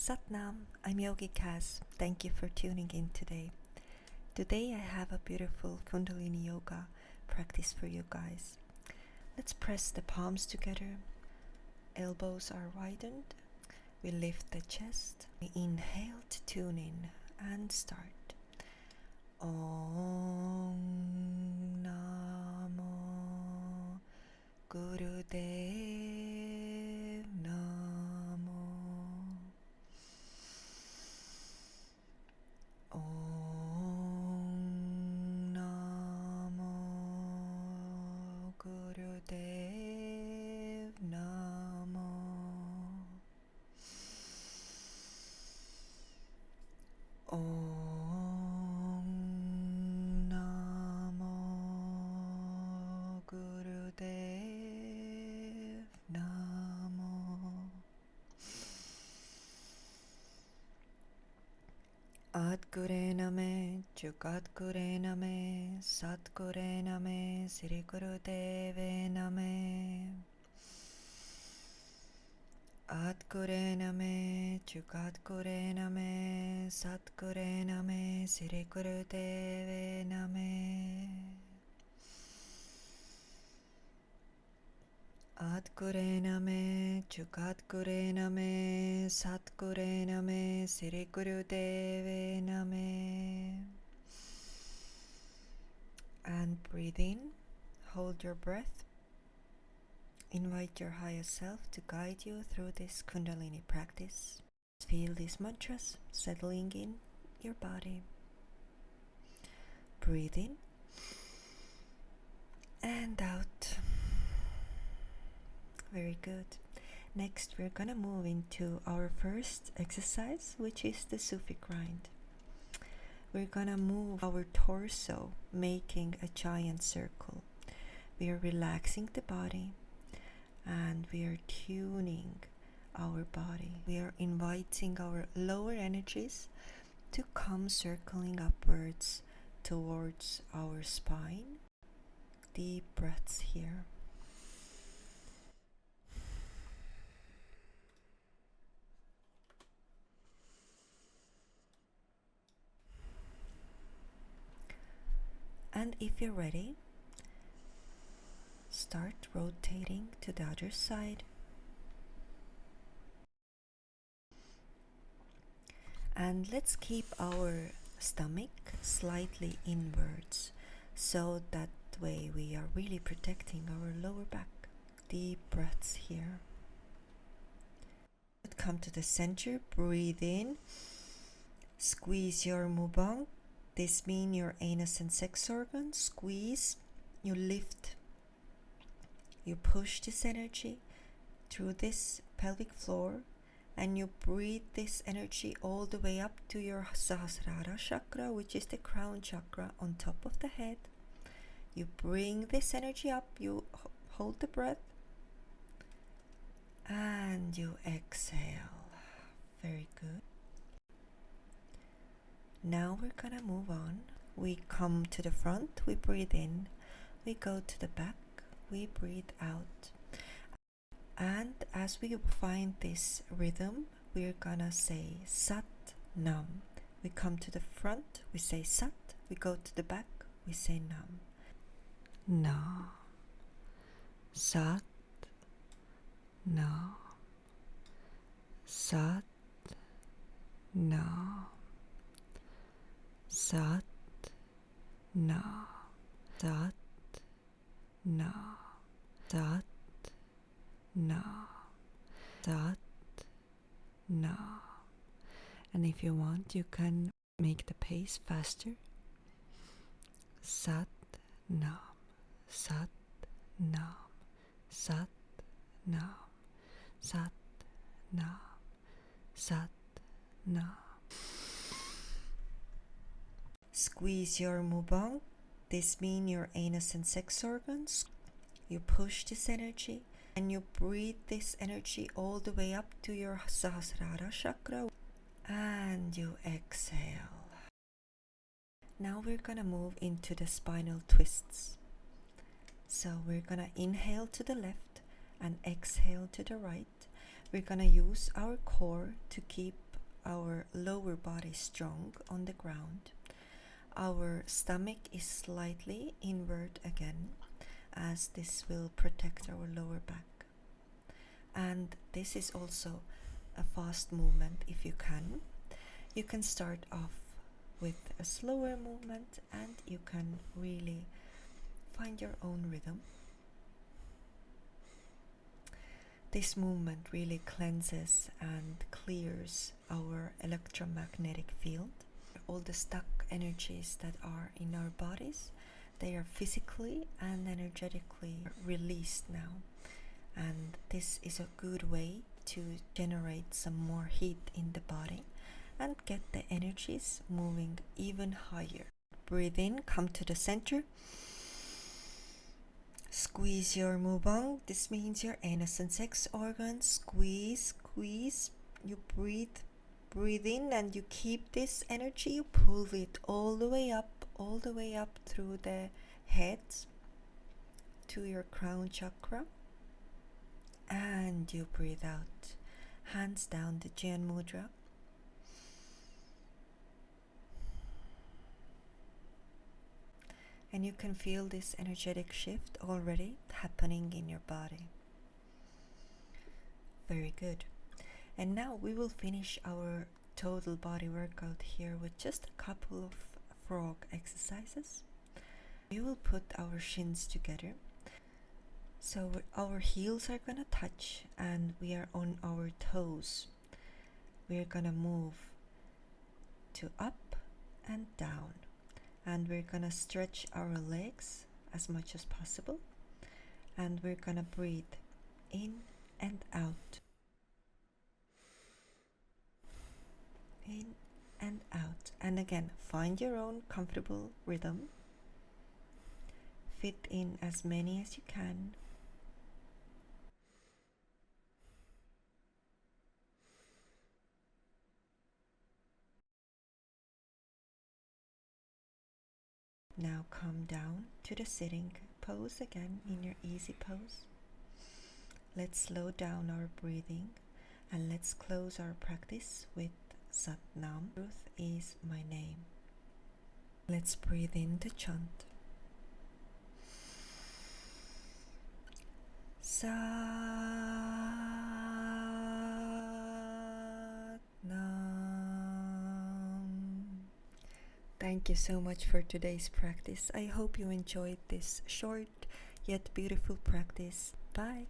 Satnam, I'm Yogicas. Thank you for tuning in today. Today I have a beautiful Kundalini Yoga practice for you guys. Let's press the palms together. Elbows are widened. We lift the chest. We inhale to tune in and start. Om Namo Gurudev Namo. Om Namo Gurudev Namo. Om Namo Gurudev Namo. Adgure Name, Jugadgure Name, Satgure Name, Sri Gurudeve Name. Adgure Name, Jugadgure Name, Satgure Name, Sri Gurudeve Name. Adgure Name, Jugadgure Name, Satgure Name, Sri Gurudeve Name. And breathe in, hold your breath. Invite your higher self to guide you through this Kundalini practice. Feel these mantras settling in your body. Breathe in and out. Very good. Next, we're gonna move into our first exercise, which is the Sufi grind. We're gonna move our torso, making a giant circle. We are relaxing the body and we are tuning our body. We are inviting our lower energies to come circling upwards towards our spine. Deep breaths here. And if you're ready, start rotating to the other side. And let's keep our stomach slightly inwards, so that way we are really protecting our lower back. Deep breaths here. Come to the center, breathe in, squeeze your mubang. This means your anus and sex organs. Squeeze, you lift, you push this energy through this pelvic floor, and you breathe this energy all the way up to your Sahasrara chakra, which is the crown chakra on top of the head. You bring this energy up, you hold the breath, and you exhale. Very good. Now we're gonna move on. We come to the front, we breathe in, we go to the back, we breathe out. And as we find this rhythm, we're gonna say Sat Nam. We come to the front, we say Sat. We go to the back, we say Nam. Na. Sat. Na. Sat. Na. Sat. Na. Sat. Na. Sat. Na. Sat. Na. And if you want, you can make the pace faster. Sat. Nam. Sat. Nam. Sat. Nam. Sat. Nam. Sat. Nam. Squeeze your mubang. This means your anus and sex organs. You push this energy and you breathe this energy all the way up to your Sahasrara chakra, and you exhale. Now we're gonna move into the spinal twists. So we're gonna inhale to the left and exhale to the right. We're gonna use our core to keep our lower body strong on the ground. Our stomach is slightly inward again, as this will protect our lower back. And this is also a fast movement if you can. You can start off with a slower movement and you can really find your own rhythm. This movement really cleanses and clears our electromagnetic field. All the stuck energies that are in our bodies, they are physically and energetically released now. And this is a good way to generate some more heat in the body and get the energies moving even higher. Breathe in, come to the center. Squeeze your mubang. This means your anus and sex organs. Squeeze, squeeze. You breathe in and you keep this energy. You pull it all the way up through the head to your crown chakra. And you breathe out. Hands down, the Jyan Mudra. And you can feel this energetic shift already happening in your body. Very good. And now we will finish our total body workout here with just a couple of frog exercises. We will put our shins together. So our heels are gonna touch and we are on our toes. We're gonna move to up and down. And we're gonna stretch our legs as much as possible. And we're gonna breathe in and out. In and out. And again, find your own comfortable rhythm. Fit in as many as you can. Now come down to the sitting pose again in your easy pose. Let's slow down our breathing and let's close our practice with Sat Nam. Truth is my name. Let's breathe in the chant. Sat Nam. Thank you so much for today's practice. I hope you enjoyed this short yet beautiful practice. Bye.